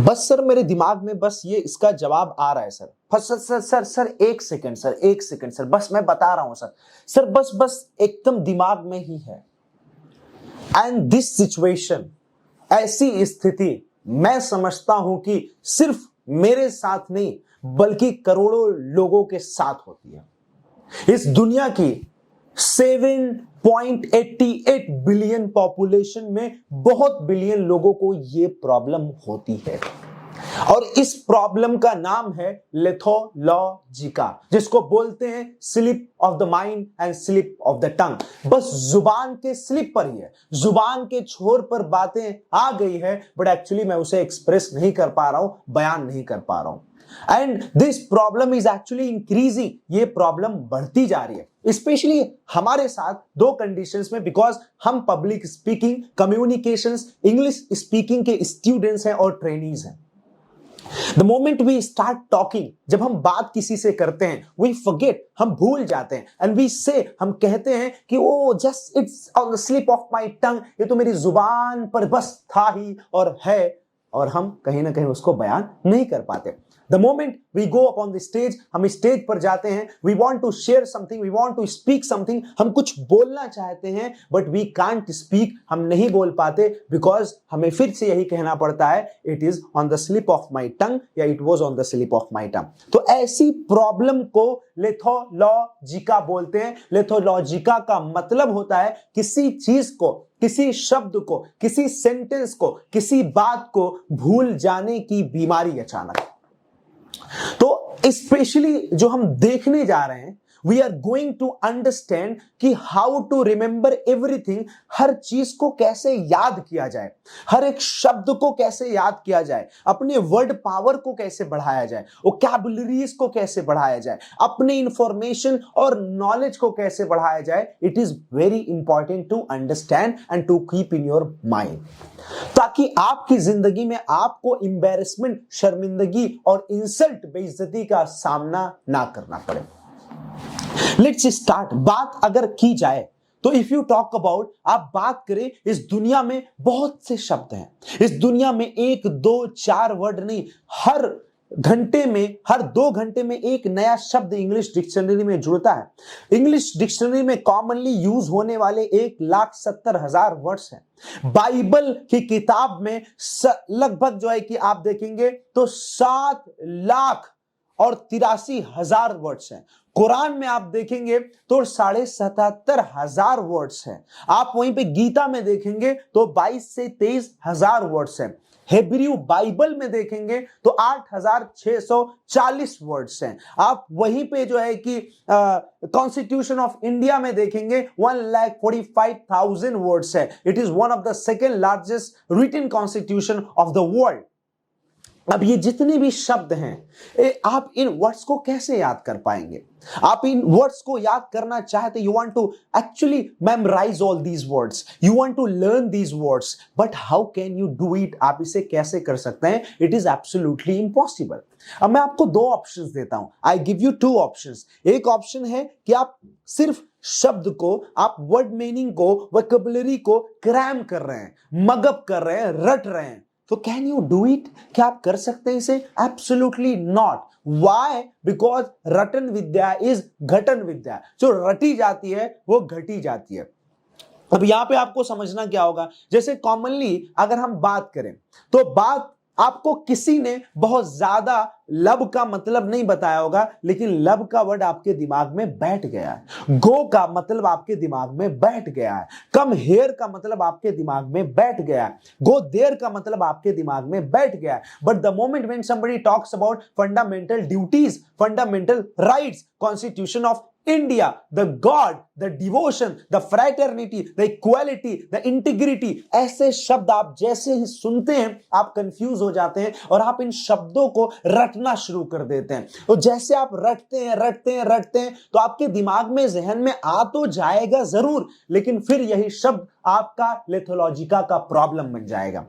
बस सर मेरे दिमाग में बस ये इसका जवाब आ रहा है sir. Sir sir sir sir एक सेकंड सर, एक सेकंड सर, बस मैं बता रहा हूं सर। सर बस बस एकदम दिमाग में ही है। एंड दिस सिचुएशन, ऐसी स्थिति मैं समझता हूं कि सिर्फ मेरे साथ नहीं बल्कि करोड़ों लोगों के साथ होती है। इस दुनिया की 7.88 बिलियन पॉपुलेशन में बहुत बिलियन लोगों को यह प्रॉब्लम होती है और इस प्रॉब्लम का नाम है लेथोलॉजिका, जिसको बोलते हैं slip of the mind and slip of the tongue. बस जुबान के स्लिप पर ही है, जुबान के छोर पर बातें आ गई है, बट एक्चुअली मैं उसे एक्सप्रेस नहीं कर पा रहा हूं, बयान नहीं कर पा रहा हूं। And this problem is actually increasing, ये प्रॉब्लम बढ़ती जा रही है स्पेशली हमारे साथ दो कंडीशंस में, बिकॉज हम public speaking, communications, English speaking के स्टूडेंट्स हैं और ट्रेनीज हैं। The moment we start talking, जब हम बात किसी से करते हैं, we forget, हम भूल जाते हैं, and we say, हम कहते हैं कि ओ just it's on the slip of my tongue, ये तो मेरी जुबान पर बस था ही और है, और हम कहीं ना कहीं उसको बयान नहीं कर पाते। The moment we go up on the stage, हम स्टेज पर जाते हैं, we want to share something, we want to speak something, हम कुछ बोलना चाहते हैं, but we can't speak, हम नहीं बोल पाते, because हमें फिर से यही कहना पड़ता है, it is on the slip of my tongue, या it was on the slip of my tongue। तो ऐसी प्रॉब्लम को लेथोलॉजिका बोलते हैं। लेथोलॉजिका का मतलब होता है किसी चीज को, किसी शब्द को, किसी सेंटेंस को, किसी बात को भूल जाने की बीमारी अचानक। तो स्पेशली जो हम देखने जा रहे हैं, we are going to understand कि हाउ टू रिमेंबर एवरीथिंग, हर चीज को कैसे याद किया जाए, हर एक शब्द को कैसे याद किया जाए, अपने वर्ड पावर को कैसे बढ़ाया जाए, वोकैबुलरीज को कैसे बढ़ाया जाए, अपने इंफॉर्मेशन और नॉलेज को कैसे बढ़ाया जाए। It is very important to understand and to keep in your mind, ताकि आपकी जिंदगी में आपको एम्बैरेसमेंट, शर्मिंदगी और इंसल्ट, बेइज्जती का सामना ना करना पड़े। Let's start. बात अगर की जाए तो इफ यू टॉक अबाउट, आप बात करें, इस दुनिया में बहुत से शब्द हैं। इस दुनिया में 1, 2, 4 वर्ड नहीं, हर घंटे में, हर 2 घंटे में एक नया शब्द इंग्लिश डिक्शनरी में जुड़ता है। इंग्लिश डिक्शनरी में कॉमनली यूज होने वाले 1,70,000 वर्ड्स हैं। बाइबल की किताब में लगभग जो है कि आप देखेंगे तो 7,83,000 वर्ड्स हैं। कुरान में आप देखेंगे तो 77,500 वर्ड्स हैं। आप वहीं पे गीता में देखेंगे तो 22 से 23,000 वर्ड्स हैं। हेब्रू बाइबल में देखेंगे तो 8,640 वर्ड्स हैं। आप वहीं पे जो है कि कॉन्स्टिट्यूशन ऑफ इंडिया में देखेंगे 1,45,000 वर्ड्स है। It is one of the second largest written constitution of the world. अब ये जितने भी शब्द हैं, आप इन वर्ड्स को कैसे याद कर पाएंगे? आप इन वर्ड्स को याद करना चाहते, you want to actually memorise all these words, you want to learn these words, but how can you do it? आप इसे कैसे कर सकते हैं? It is absolutely impossible. अब मैं आपको 2 ऑप्शंस देता हूं। I give you 2 options. एक ऑप्शन है कि आप सिर्फ शब्द को, आप वर्ड मीनिंग को, वोकैबुलरी को क्रैम कर रहे हैं, मगअप कर रहे हैं, रट रहे हैं। तो कैन यू डू इट? क्या आप कर सकते हैं इसे? Absolutely not. Why? Because रटन विद्या इज घटन विद्या। जो रटी जाती है वो घटी जाती है। अब यहां पे आपको समझना क्या होगा, जैसे कॉमनली अगर हम बात करें तो बात आपको किसी ने बहुत ज्यादा लब का मतलब नहीं बताया होगा, लेकिन लब का वर्ड आपके दिमाग में बैठ गया है। गो का मतलब आपके दिमाग में बैठ गया है। कम हेयर का मतलब आपके दिमाग में बैठ गया है। गो देयर का मतलब आपके दिमाग में बैठ गया है। But the moment when somebody talks about fundamental duties, fundamental rights, constitution of India, the God, the devotion, the fraternity, the equality, the integrity, ऐसे शब्द आप जैसे ही सुनते हैं आप कंफ्यूज हो जाते हैं और आप इन शब्दों को रटना शुरू कर देते हैं। तो जैसे आप रटते हैं तो आपके दिमाग में, जहन में आ तो जाएगा जरूर, लेकिन फिर यही शब्द आपका लेथोलॉजिका का प्रॉब्लम बन जाएगा।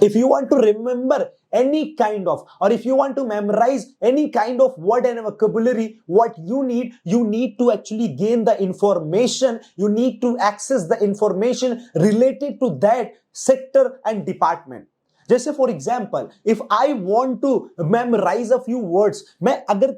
If you want to remember any kind of, or if you want to memorize any kind of word and vocabulary, what you need to actually gain the information, you need to access the information related to that sector and department. जैसे for example if I want to memorise a few words, मैं अगर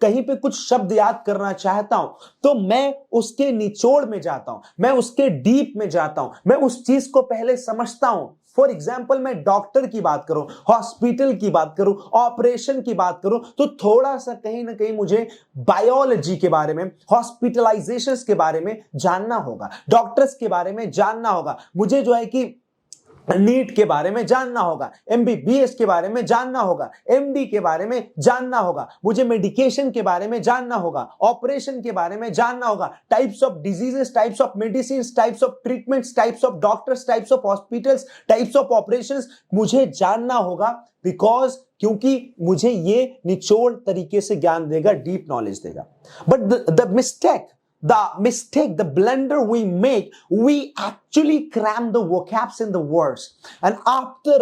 कहीं पे कुछ शब्द याद करना चाहता हूं तो मैं उसके निचोड़ में जाता हूं, मैं उसके डीप में जाता हूं, मैं उस चीज को पहले समझता हूं। फॉर एग्जाम्पल मैं डॉक्टर की बात करूं, हॉस्पिटल की बात करूं, ऑपरेशन की बात करूं, तो थोड़ा सा कहीं ना कहीं मुझे बायोलॉजी के बारे में, हॉस्पिटलाइजेशन के बारे में जानना होगा, डॉक्टर्स के बारे में जानना होगा, मुझे जो है कि नीट के बारे में जानना होगा, एमबीबीएस के बारे में जानना होगा, एमडी के बारे में जानना होगा, मुझे मेडिकेशन के बारे में जानना होगा, ऑपरेशन के बारे में जानना होगा, types of diseases, types of medicine, types of treatments, types of doctors, types of hospitals, types of operations मुझे जानना होगा। बिकॉज क्योंकि मुझे ये निचोड़ तरीके से ज्ञान देगा, डीप नॉलेज देगा। But the mistake, the blunder we make, we actually cram the vocabs in the words, and after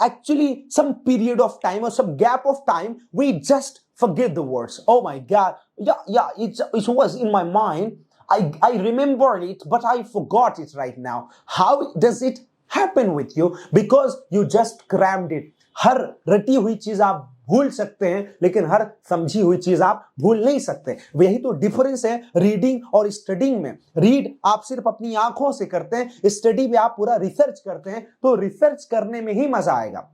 actually some period of time or some gap of time, we just forget the words. Oh my God, yeah, it was in my mind, I remembered it, but I forgot it right now. How does it happen with you? Because you just crammed it. हर रटी हुई चीज आप भूल सकते हैं, लेकिन हर समझी हुई चीज आप भूल नहीं सकते। यही तो डिफरेंस है रीडिंग और स्टडिंग में। रीड आप सिर्फ अपनी आंखों से करते हैं, स्टडी में आप पूरा रिसर्च करते हैं, तो रिसर्च करने में ही मजा आएगा।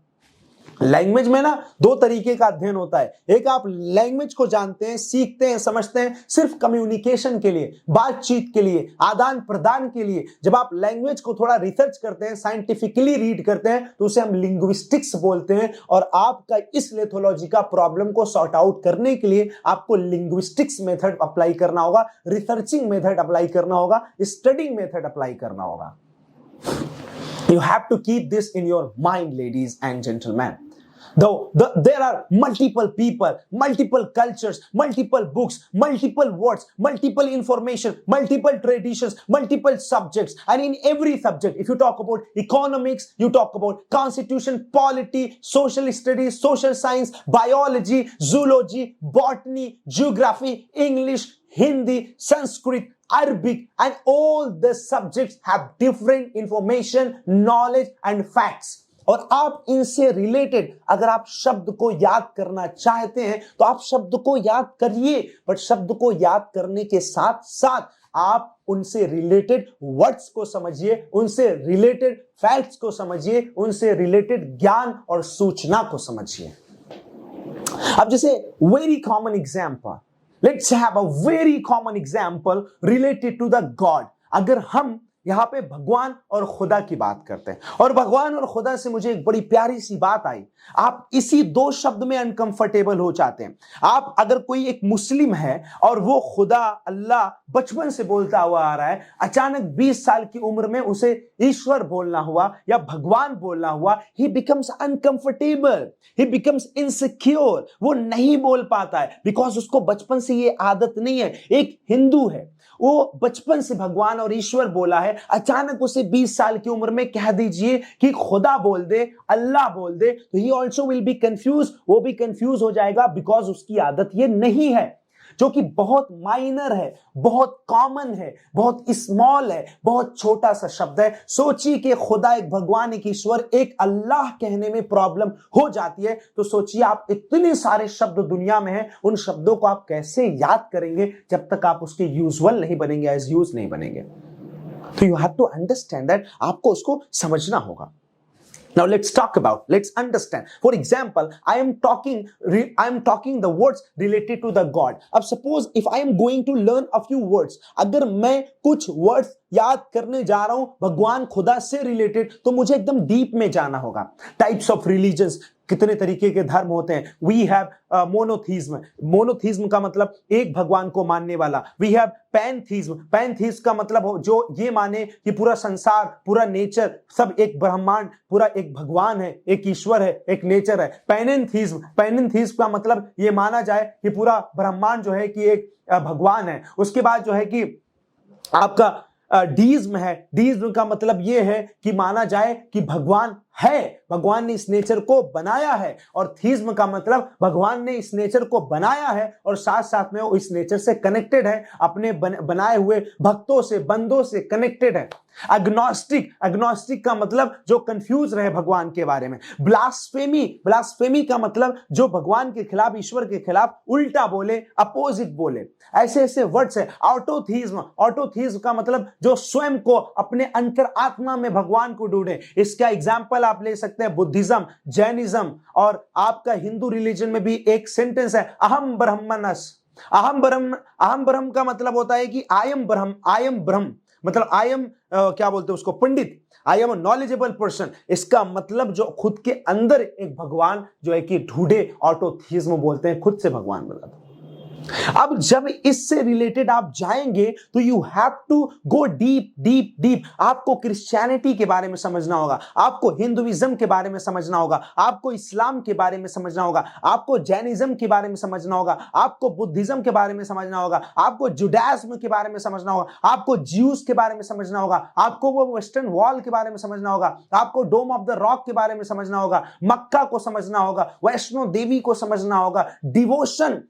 लैंग्वेज में ना दो तरीके का अध्ययन होता है, एक आप लैंग्वेज को जानते हैं, सीखते हैं, समझते हैं सिर्फ कम्युनिकेशन के लिए, बातचीत के लिए, आदान प्रदान के लिए। जब आप लैंग्वेज को थोड़ा रिसर्च करते हैं, साइंटिफिकली रीड करते हैं, तो उसे हम लिंग्विस्टिक्स बोलते हैं। और आपका इस लेथोलॉजी का प्रॉब्लम को सॉर्ट आउट करने के लिए आपको लिंग्विस्टिक्स मेथड अप्लाई करना होगा, रिसर्चिंग मेथड अप्लाई करना होगा, स्टडिंग मेथड अप्लाई करना होगा। You have to keep this in your mind, ladies and gentlemen. Though there are multiple people, multiple cultures, multiple books, multiple words, multiple information, multiple traditions, multiple subjects, and in every subject, if you talk about economics, you talk about constitution, polity, social studies, social science, biology, zoology, botany, geography, English, Hindi, Sanskrit, Arabic, and all the subjects have different information, knowledge and facts. और आप इनसे related अगर आप शब्द को याद करना चाहते हैं तो आप शब्द को याद करिए, बट शब्द को याद करने के साथ साथ आप उनसे रिलेटेड वर्ड्स को समझिए, उनसे रिलेटेड फैक्ट्स को समझिए, उनसे रिलेटेड ज्ञान और सूचना को समझिए। अब जैसे very common example, let's have a very common example related to the God। अगर हम यहां पे भगवान और खुदा की बात करते हैं, और भगवान और खुदा से मुझे एक बड़ी प्यारी सी बात आई। आप इसी दो शब्द में अनकंफर्टेबल हो जाते हैं। आप अगर कोई एक मुस्लिम है और वो खुदा अल्लाह बचपन से बोलता हुआ आ रहा है, अचानक 20 साल की उम्र में उसे ईश्वर बोलना हुआ या भगवान बोलना हुआ, he becomes uncomfortable, he becomes insecure। वो नहीं बोल पाता है बिकॉज उसको बचपन से ये आदत नहीं है। एक हिंदू है, वो बचपन से भगवान और ईश्वर बोला है, अचानक उसे 20 साल की उम्र में कह दीजिए कि खुदा बोल दे, अल्लाह बोल दे, तो he also will be confuse, वो भी कंफ्यूज हो जाएगा बिकॉज उसकी आदत ये नहीं है, जो कि बहुत माइनर है, बहुत कॉमन है, बहुत स्मॉल है, बहुत छोटा सा शब्द है। सोचिए कि खुदा, एक भगवान, एक ईश्वर, एक अल्लाह कहने में प्रॉब्लम हो जाती है, तो सोचिए आप इतने सारे शब्द दुनिया में हैं, उन शब्दों को आप कैसे याद करेंगे जब तक आप उसके यूजुअल नहीं बनेंगे, एज यूज नहीं बनेंगे। तो you have to understand that, आपको उसको समझना होगा। Now let's talk about, let's understand. For example, I am talking the words related to the God. अब suppose if I am going to learn a few words, अगर मैं कुछ words याद करने जा रहा हूं भगवान खुदा से रिलेटेड, तो मुझे एकदम डीप में जाना होगा। टाइप्स ऑफ रिलीजन्स, कितने तरीके के धर्म होते हैं। वी हैव मोनोथीज्म, मोनोथीज्म का मतलब एक भगवान को मानने वाला। वी हैव पैनथीज्म, पैनथीज्म का मतलब जो ये माने कि पूरा संसार, पूरा नेचर, सब एक ब्रह्मांड, पूरा एक भगवान है, एक ईश्वर है, एक नेचर है। पैनेंथीज्म, पैनेंथीज्म का मतलब ये माना जाए कि पूरा ब्रह्मांड जो है कि एक भगवान है। उसके बाद जो है कि आपका डीज्म है, डीज्म का मतलब यह है कि माना जाए कि भगवान है, भगवान ने इस नेचर को बनाया है। और थीज्म का मतलब भगवान ने इस नेचर को बनाया है और साथ साथ में वो इस नेचर से कनेक्टेड है, अपने बनाए हुए भक्तों से, बंदों से कनेक्टेड है। एग्नोस्टिक, एग्नोस्टिक का मतलब जो कंफ्यूज रहे भगवान के बारे में। ब्लास्फेमी, ब्लास्फेमी का मतलब जो भगवान के खिलाफ, ईश्वर के खिलाफ उल्टा बोले, अपोजिट बोले। ऐसे ऐसे वर्ड्स है। ऑटोथीज्म, ऑटोथीज्म का मतलब जो स्वयं को अपने अंतरात्मा में भगवान को ढूंढे। इसका एग्जांपल आप ले सकते हैं बुद्धिज्म, जैनिज्म, और आपका हिंदू रिलीजन में भी एक सेंटेंस है अहम ब्रह्मनस। अहम ब्रह्म का मतलब होता है कि I am Brahma, I am ब्रह्म, मतलब आई एम क्या बोलते हैं उसको, पंडित, आई एम नॉलेजेबल पर्सन। इसका मतलब जो खुद के अंदर एक भगवान जो है कि ढूंढे, ऑटोथीज्म बोलते हैं, खुद से भगवान बताते हैं। अब जब इससे रिलेटेड आप जाएंगे तो you have to go deep deep deep. आपको क्रिश्चियनिटी के बारे में समझना होगा, आपको हिंदुइज्म के बारे में समझना होगा, आपको इस्लाम के बारे में समझना होगा, आपको जैनिज्म के बारे में समझना होगा, आपको बुद्धिज्म के बारे में समझना होगा, आपको जुडाइज्म के बारे में समझना होगा, आपको ज्यूस के बारे में समझना होगा, आपको वो वेस्टर्न वॉल के बारे में समझना होगा, आपको डोम ऑफ द रॉक के बारे में समझना होगा, मक्का को समझना होगा, वैष्णो देवी को समझना होगा, डिवोशन,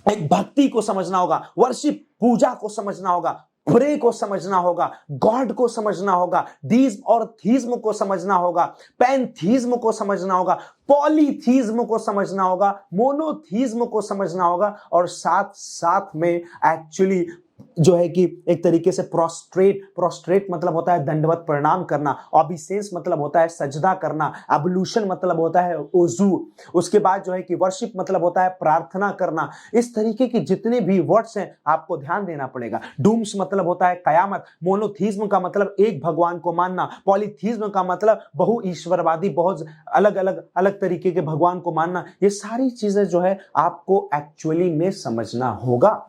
एक भक्ति को समझना होगा, वर्शिप, पूजा को समझना होगा, प्रे को समझना होगा, गॉड को समझना होगा, डीज और थीज्म को समझना होगा, पैंथीज्म को समझना होगा, पॉलीथीज्म को समझना होगा, मोनोथीज्म को समझना होगा, और साथ साथ में एक्चुअली जो है कि एक तरीके से प्रोस्ट्रेट, प्रोस्ट्रेट मतलब होता है दंडवत प्रणाम करना, ऑबिसेंस मतलब होता है सजदा करना, एबोल्यूशन मतलब होता है वजू, उसके बाद जो है कि वर्शिप मतलब होता है प्रार्थना करना। इस तरीके के जितने भी वर्ड्स हैं आपको ध्यान देना पड़ेगा। डूम्स मतलब होता है कयामत, मोनोथीज्म का मतलब एक भगवान को मानना, पॉलीथीज्म का मतलब बहु ईश्वरवादी, बहुत अलग अलग अलग तरीके के भगवान को मानना। ये सारी चीजें जो है आपको एक्चुअली में समझना होगा।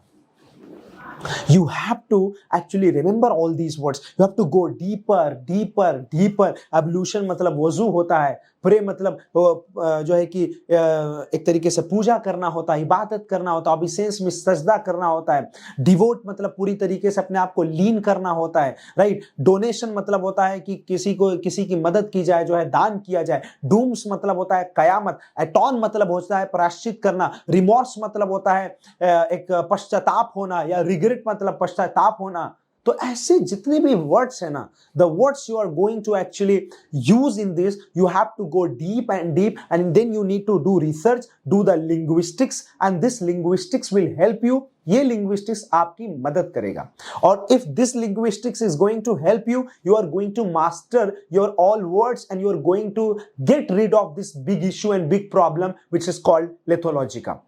You have to actually remember all these words. You have to go deeper, deeper, deeper. Ablution मतलब वजू होता है, प्रे मतलब जो है कि एक तरीके से पूजा करना होता है, इबादत करना होता है, ऑबिसेंस में सजदा करना होता है, डिवोट मतलब पूरी तरीके से अपने आप को लीन करना होता है, राइट। डोनेशन मतलब होता है कि किसी की मदद की जाए, जो है दान किया जाए। डूम्स मतलब होता है कयामत, एटॉन मतलब होता है प्रायश्चित करना, रिमोर्स मतलब होता है एक पश्चाताप होना, या रिग्रेट मतलब पश्चाताप होना। तो ऐसे जितने भी वर्ड्स है ना, the words you are going to actually use in this, you have to go deep and then you need to do research, do the linguistics, and this linguistics will help you. ये linguistics आपकी मदद करेगा, और if this linguistics is going to help you, you are going to master your all words and you are going to get rid of this big issue and big problem which is called लिथोलॉजिका।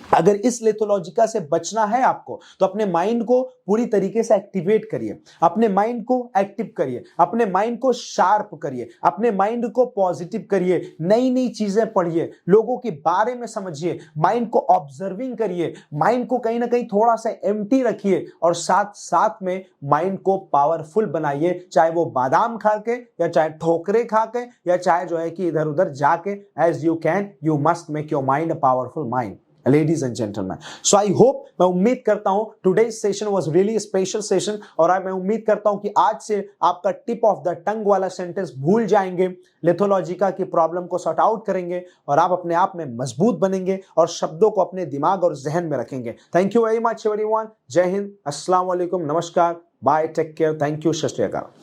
अगर इस लिथोलॉजिका से बचना है आपको, तो अपने mind को पूरी तरीके से एक्टिवेट करिए, अपने माइंड को एक्टिव करिए, अपने माइंड को शार्प करिए, अपने माइंड को पॉजिटिव करिए, नई नई चीजें पढ़िए, लोगों के बारे में समझिए, माइंड को ऑब्जर्विंग करिए, माइंड को कहीं ना कहीं थोड़ा सा एम्प्टी रखिए, और साथ साथ में माइंड को पावरफुल बनाइए, चाहे वो बादाम खा के, या चाहे ठोकरे खा के, या चाहे जो है कि इधर उधर जाके। As you can, you must make your mind a powerful mind, ladies and gentlemen. So I hope, मैं उम्मीद करता हूं today's session was really a special session, और मैं उम्मीद करता हूं कि आज से आपका टिप ऑफ द टंग वाला सेंटेंस भूल जाएंगे, लिथोलॉजिका की प्रॉब्लम को सॉर्ट आउट करेंगे, और आप अपने आप में मजबूत बनेंगे और शब्दों को अपने दिमाग और जहन में रखेंगे। Thank you very much everyone. जय हिंद, अस्सलाम वालेकुम, नमस्कार, bye, take care, thank you, सत श्री अकाल।